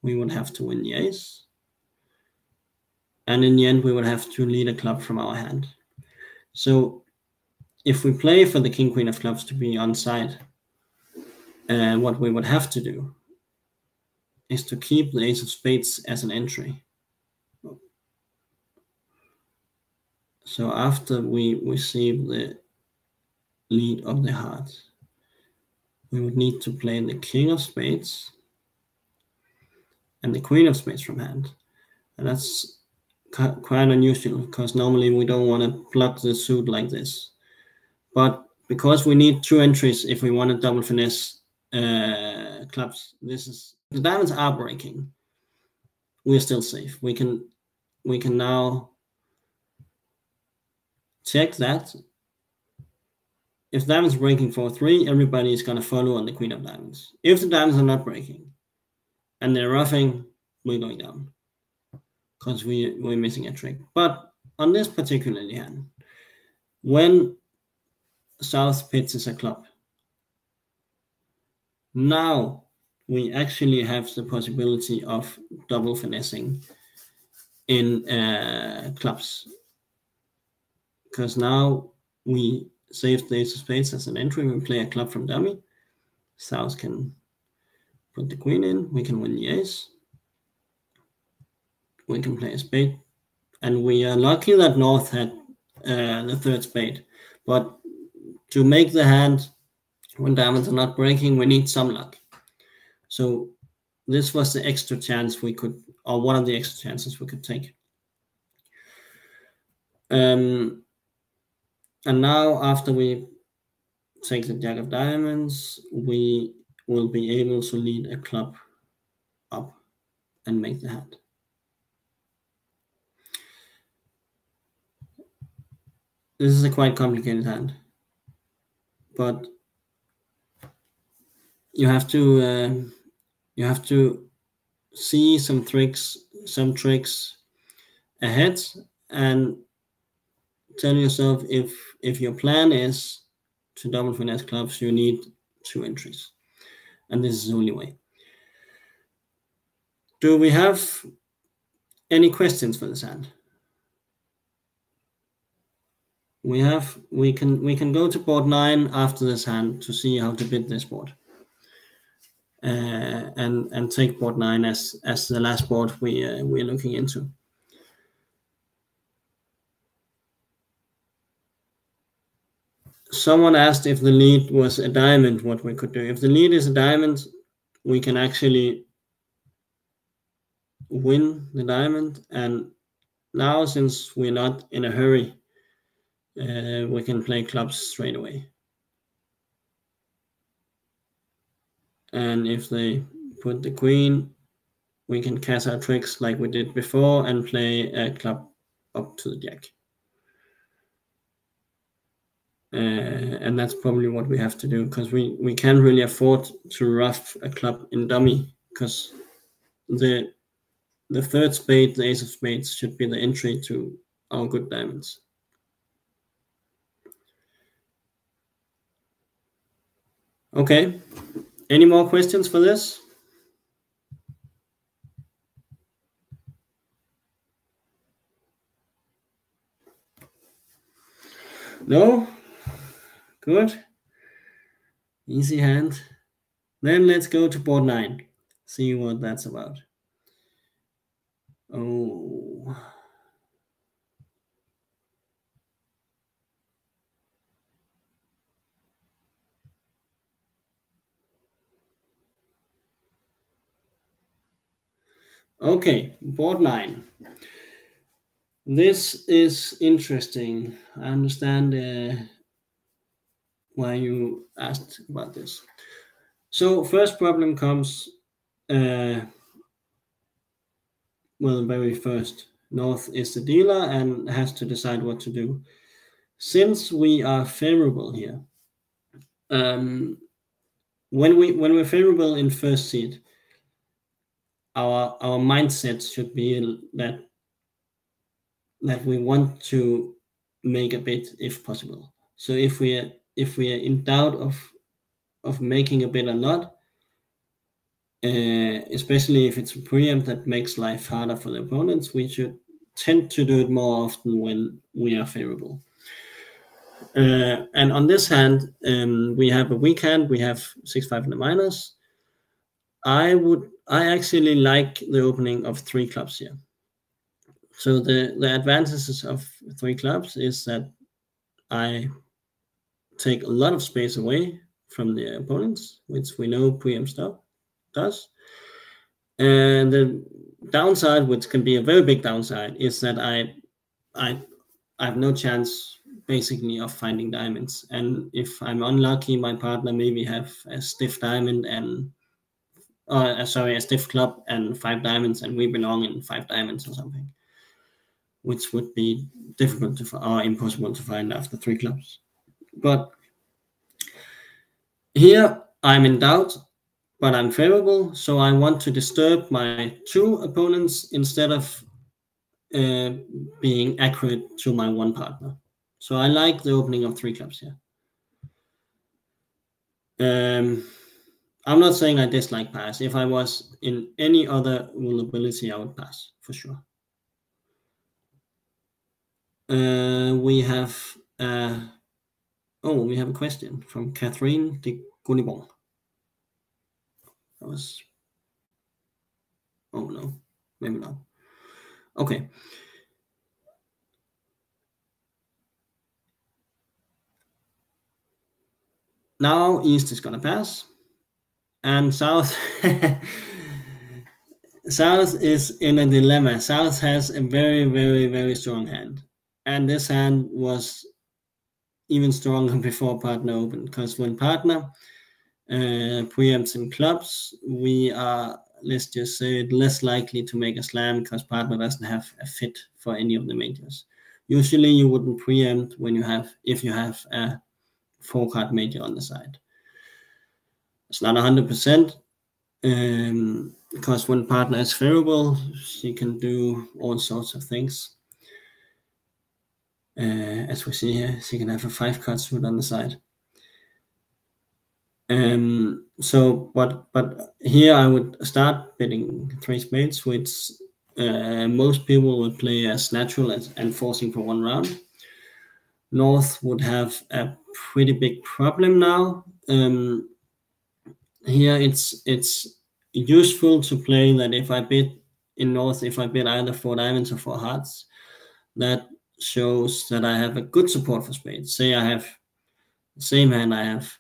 We would have to win the ace. And in the end, we would have to lead a club from our hand. So if we play for the king queen of clubs to be onside, what we would have to do is to keep the ace of spades as an entry. So after we receive the lead of the heart, we would need to play the king of spades and the queen of spades from hand. And that's quite unusual, because normally we don't want to block the suit like this. But because we need 2 entries if we want to double finesse clubs, the diamonds are breaking, we're still safe. We can now check that. If diamonds are breaking 4-3, everybody is going to follow on the queen of diamonds. If the diamonds are not breaking and they're roughing, we're going down, because we're missing a trick. But on this particular hand, when south pitches a club, now we actually have the possibility of double finessing in clubs, because now we save the ace of spades as an entry. We play a club from dummy. South can put the queen in. We can win the ace. We can play a spade. And we are lucky that north had the 3rd spade. But to make the hand when diamonds are not breaking, we need some luck. So this was the extra chance we could, or one of the extra chances we could take. And now after we take the jack of diamonds, we will be able to lead a club up and make the hand. This is a quite complicated hand, but you have to see some tricks ahead and tell yourself, if your plan is to double finesse clubs, you need 2 entries, and this is the only way. Do we have any questions for this hand? We can go to board 9 after this hand to see how to bid this board, and take board 9 as the last board we're looking into. Someone asked if the lead was a diamond, what we could do. If the lead is a diamond, we can actually win the diamond. And now, since we're not in a hurry, we can play clubs straight away. And if they put the queen, we can cast our tricks like we did before and play a club up to the jack. and that's probably what we have to do, because we can't really afford to rough a club in dummy, because the third spade, the ace of spades, should be the entry to our good diamonds. Okay, any more questions for this? No? Good. Easy hand. Then let's go to board 9. See what that's about. Oh. Okay, board 9. This is interesting. I understand why you asked about this. So first problem comes, well, very first. North is the dealer and has to decide what to do. Since we are favorable here, when we're favorable in first seed, our mindset should be that we want to make a bid if possible. So if we are in doubt of making a bid or not, especially if it's a preempt that makes life harder for the opponents, we should tend to do it more often when we are favorable. And on this hand, we have a weak hand. We have 6-5 in the minors. I actually like the opening of 3 clubs here. So the advantages of 3 clubs is that I take a lot of space away from the opponents, which we know preempt stuff does. And the downside, which can be a very big downside, is that I have no chance basically of finding diamonds. And if I'm unlucky, my partner maybe have a stiff diamond and a stiff club and 5 diamonds, and we belong in 5 diamonds or something, which would be difficult or impossible to find after 3 clubs. But here I'm in doubt, but I'm favorable, so I want to disturb my 2 opponents instead of being accurate to my 1 partner. So I like the opening of 3 clubs here. I'm not saying I dislike pass. If I was in any other vulnerability, I would pass for sure. We have we have a question from Catherine de Gounibon. That was, oh no, maybe not. Okay. Now East is gonna pass, and South South is in a dilemma. South has a very, very, very strong hand, and this hand was even stronger before partner opened, because when partner preempts in clubs, we are, let's just say, less likely to make a slam because partner doesn't have a fit for any of the majors. Usually you wouldn't preempt if you have a 4-card major on the side. It's not 100%, because when partner is favorable, she can do all sorts of things. As we see here, she can have a 5-card suit on the side. But here I would start betting 3 spades, which most people would play as natural and forcing for 1 round. North would have a pretty big problem now. Here it's useful to play that if I bet in North, if I bet either 4 diamonds or 4 hearts, that shows that I have a good support for spades. Say I have the same hand, I have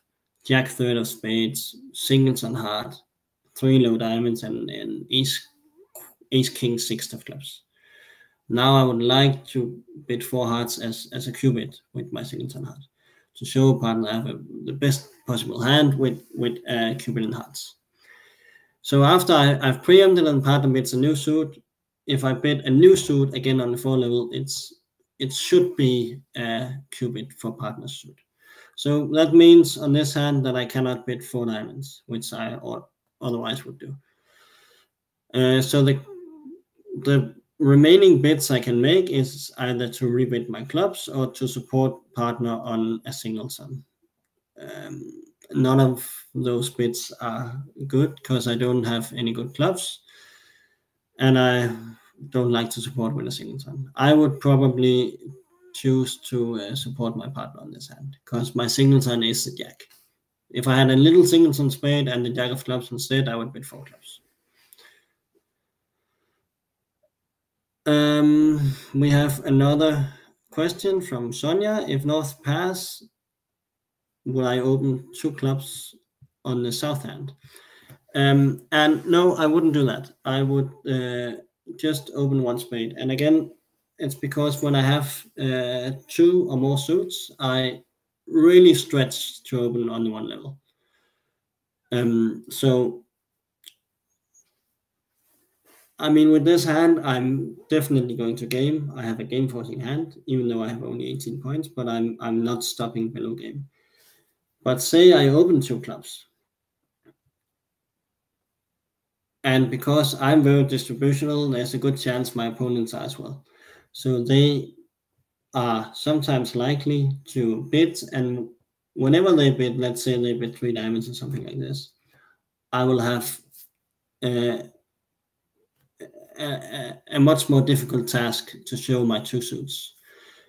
Jack 3rd of spades, singles on heart, 3 low diamonds, and ace king 6th of clubs. Now I would like to bet 4 hearts as a cubit with my singles on heart to show partner I have the best possible hand with cubit and hearts. So after I've preempted and partner bets a new suit, if I bet a new suit again on the 4 level, it should be a cubit for partner's suit. So that means on this hand that I cannot bid 4 diamonds, which I otherwise would do. So the remaining bids I can make is either to rebid my clubs or to support partner on a single sum. None of those bids are good because I don't have any good clubs, and I don't like to support with a single sum. I would probably choose to support my partner on this hand because my singleton is the jack. If I had a little singleton spade and the jack of clubs instead, I would bid 4 clubs. We have another question from Sonia. If North pass, will I open 2 clubs on the south hand? And no, I wouldn't do that. I would just open 1 spade. And again, it's because when I have 2 or more suits, I really stretch to open on the 1 level. So, I mean, with this hand, I'm definitely going to game. I have a game-forcing hand, even though I have only 18 points, but I'm not stopping below game. But say I open 2 clubs, and because I'm very distributional, there's a good chance my opponents are as well. So they are sometimes likely to bid, and whenever they bid, let's say they bid 3 diamonds or something like this, I will have a much more difficult task to show my 2 suits,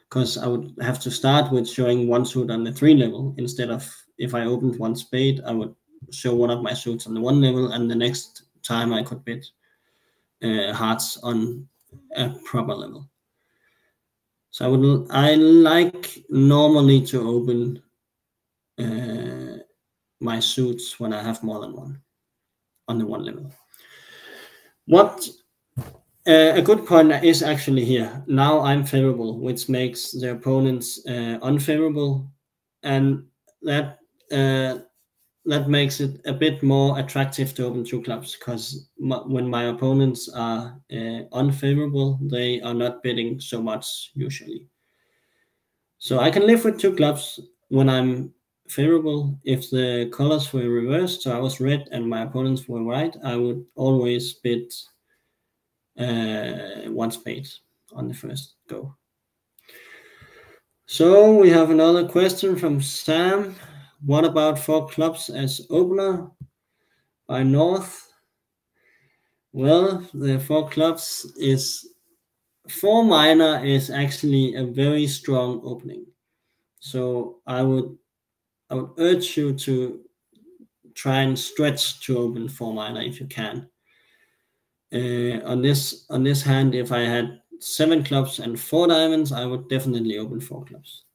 because I would have to start with showing 1 suit on the 3 level instead of, if I opened 1 spade, I would show one of my suits on the 1 level, and the next time I could bid hearts on a proper level. So I like normally to open my suits when I have more than 1 on the 1 level. What a good point is actually here. Now I'm favorable, which makes the opponents unfavorable, and that makes it a bit more attractive to open 2 clubs, because when my opponents are unfavorable, they are not bidding so much usually. So I can live with 2 clubs when I'm favorable. If the colors were reversed, so I was red and my opponents were white, I would always bid 1 spade on the first go. So we have another question from Sam. What about 4 clubs as opener by North? Well, the 4 clubs is 4 minor is actually a very strong opening. So I would urge you to try and stretch to open 4 minor if you can. On this hand, if I had 7 clubs and 4 diamonds, I would definitely open 4 clubs.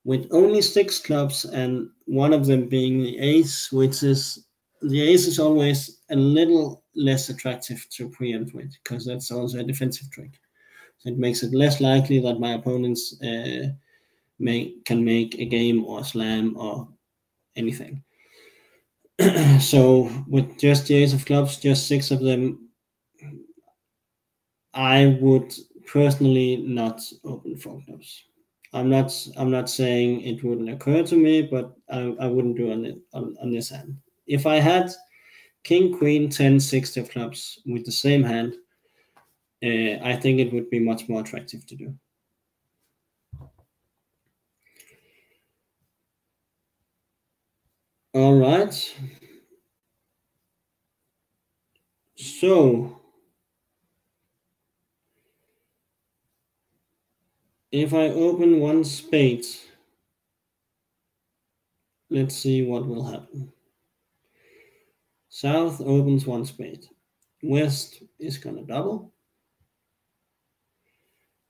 With only 6 clubs and one of them being the ace, the ace is always a little less attractive to preempt with, because that's also a defensive trick. So it makes it less likely that my opponents can make a game or a slam or anything. So with just the ace of clubs, just 6 of them, I would personally not open 4 clubs. I'm not saying it wouldn't occur to me, but I wouldn't do it on this hand. If I had king, queen, 10, 60 of clubs with the same hand, I think it would be much more attractive to do. All right. So if I open 1 spade, let's see what will happen. South opens 1 spade. West is gonna double.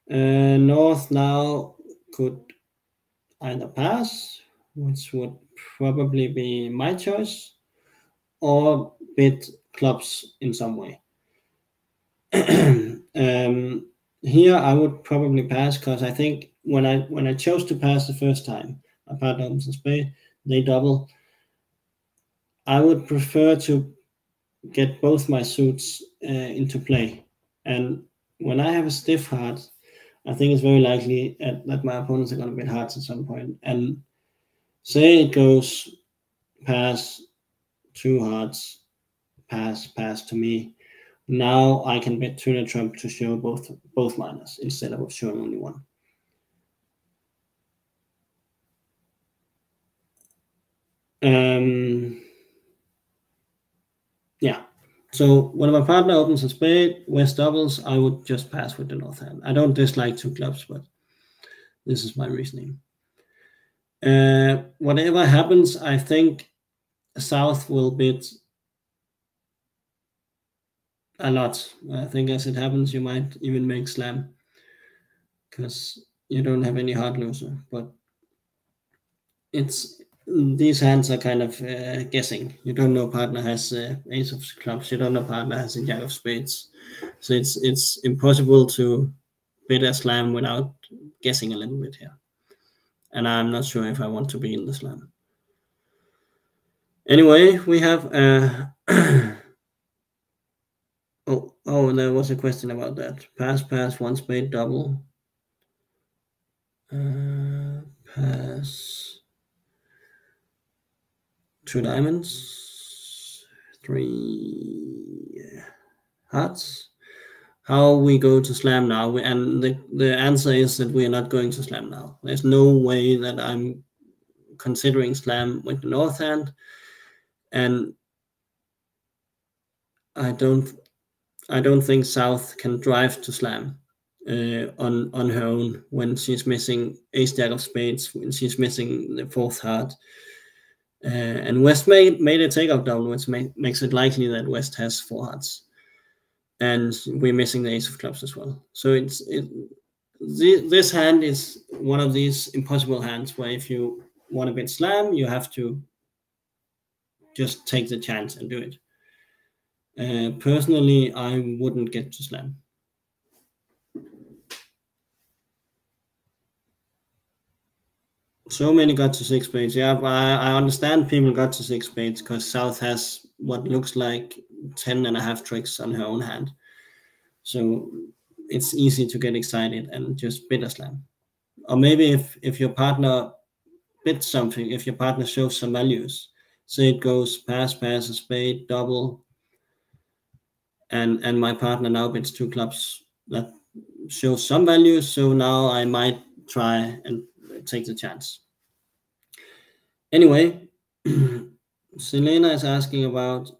North now could either pass, which would probably be my choice, or bid clubs in some way. Here I would probably pass, because I think when I chose to pass the first time, my partner opens a spade, they double. I would prefer to get both my suits into play, and when I have a stiff heart, I think it's very likely that my opponents are going to bid hearts at some point, and Say it goes pass, 2 hearts, pass to me. Now I can bet tuna trump to show both minors instead of showing only one. Yeah. So when my partner opens a spade, West doubles, I would just pass with the north hand. I don't dislike 2 clubs, but this is my reasoning. Whatever happens, I think South will bid a lot. I think as it happens, you might even make slam because you don't have any hard loser. But these hands are kind of guessing. You don't know partner has ace of clubs. You don't know partner has a jack of spades. So it's impossible to bid a slam without guessing a little bit here. And I'm not sure if I want to be in the slam. Anyway, we have oh, there was a question about that. Pass, 1 spade, double. Pass, 2 diamonds, 3 hearts. How we go to slam now? And the answer is that we are not going to slam now. There's no way that I'm considering slam with the north hand, and I don't think South can drive to slam on her own when she's missing ace jack of spades, when she's missing the 4th heart. And West made a takeoff double, which makes it likely that West has 4 hearts. And we're missing the ace of clubs as well. So this hand is one of these impossible hands where if you want to bet slam, you have to just take the chance and do it. Personally, I wouldn't get to slam. So many got to 6 spades. Yeah, I understand people got to 6 spades because South has what looks like 10.5 tricks on her own hand. So it's easy to get excited and just bid a slam. Or maybe if your partner bids something, if your partner shows some values, say it goes pass, a spade, double, and my partner now bids 2 clubs that shows some values, so now I might try and take the chance. Anyway, Selena is asking about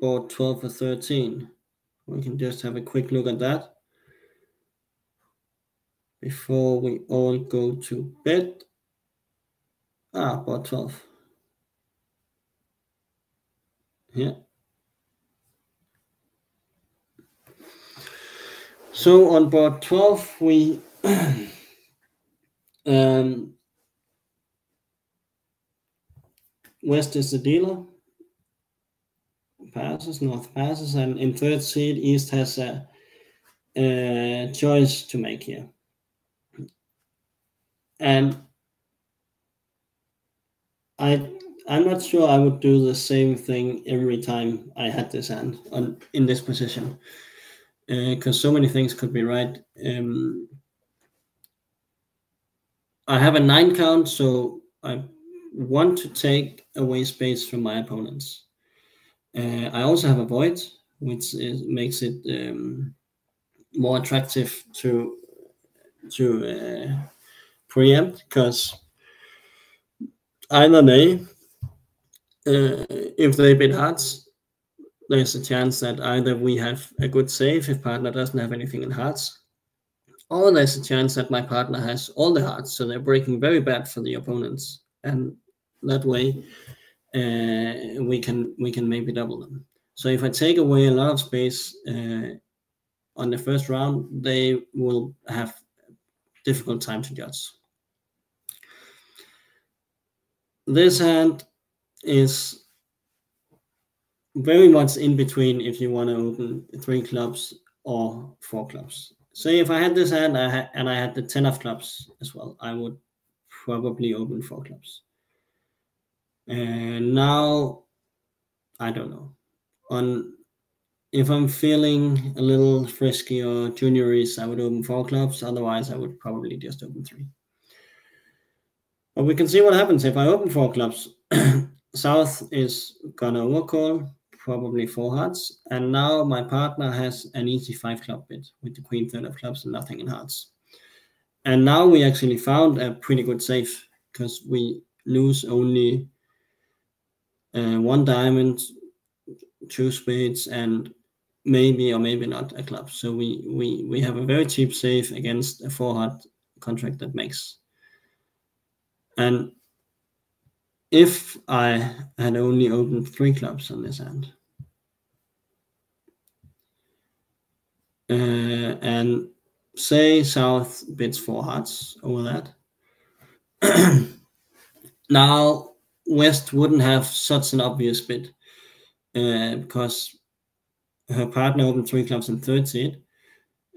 board 12 or 13. We can just have a quick look at that before we all go to bed. Board 12. Yeah. So on board 12, we West is the dealer, passes, North passes, and in 3rd seed, East has a choice to make here. And I'm not sure I would do the same thing every time I had this hand in this position, because so many things could be right. I have a 9 count, so I want to take away space from my opponents. I also have a void, which makes it more attractive to preempt, because either way, if they bid hearts, there's a chance that either we have a good save if partner doesn't have anything in hearts, or there's a chance that my partner has all the hearts, so they're breaking very bad for the opponents, and that way we can maybe double them. So if I take away a lot of space on the first round, they will have difficult time to judge. This hand is very much in between if you want to open 3 clubs or 4 clubs. Say if I had this hand and I had the 10 of clubs as well, I would probably open 4 clubs. And now, I don't know. If I'm feeling a little frisky or juniories, I would open 4 clubs. Otherwise, I would probably just open 3. But we can see what happens if I open 4 clubs. South is gonna overcall, probably 4 hearts, and now my partner has an easy 5 club bid with the queen, 3rd of clubs, and nothing in hearts. And now we actually found a pretty good safe because we lose only 1 diamond, 2 spades, and maybe or maybe not a club. So we have a very cheap safe against a 4 heart contract that makes. And if I had only opened 3 clubs on this hand, and say South bids 4 hearts over that, now West wouldn't have such an obvious bid because her partner opened 3 clubs in 3rd seed.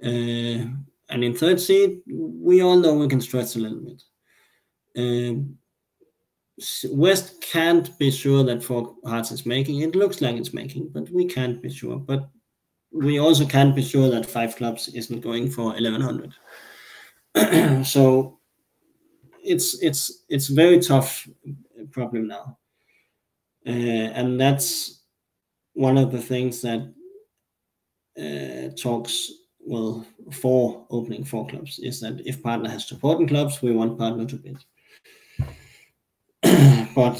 And in 3rd seed, we all know we can stretch a little bit. West can't be sure that 4 hearts is making. It looks like it's making, but we can't be sure. But we also can't be sure that 5 clubs isn't going for 1100. So it's very tough problem now, and that's one of the things that talks for opening 4 clubs is that if partner has supporting clubs, we want partner to bid. But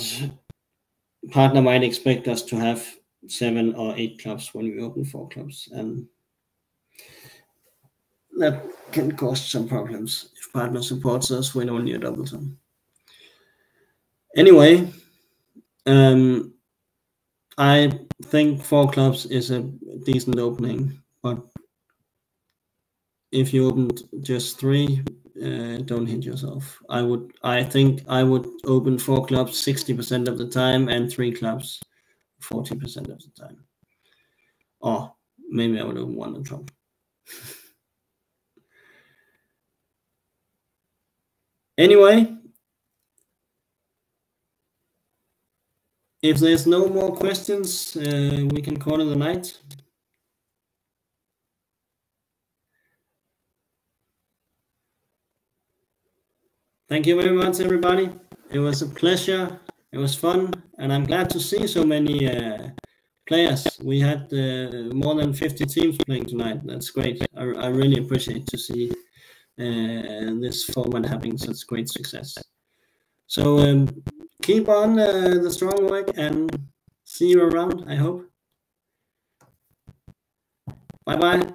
partner might expect us to have 7 or 8 clubs when we open 4 clubs, and that can cause some problems if partner supports us with only a double ton. Anyway, I think 4 clubs is a decent opening, but if you opened just 3, don't hit yourself. I think I would open 4 clubs 60% of the time and 3 clubs 40% of the time. Or maybe I would open 1 on top. Anyway, if there's no more questions, we can call it a night. Thank you very much, everybody. It was a pleasure. It was fun, and I'm glad to see so many players. We had more than 50 teams playing tonight. That's great. I really appreciate to see this format having such great success. So keep on the strong work and see you around, I hope. Bye-bye.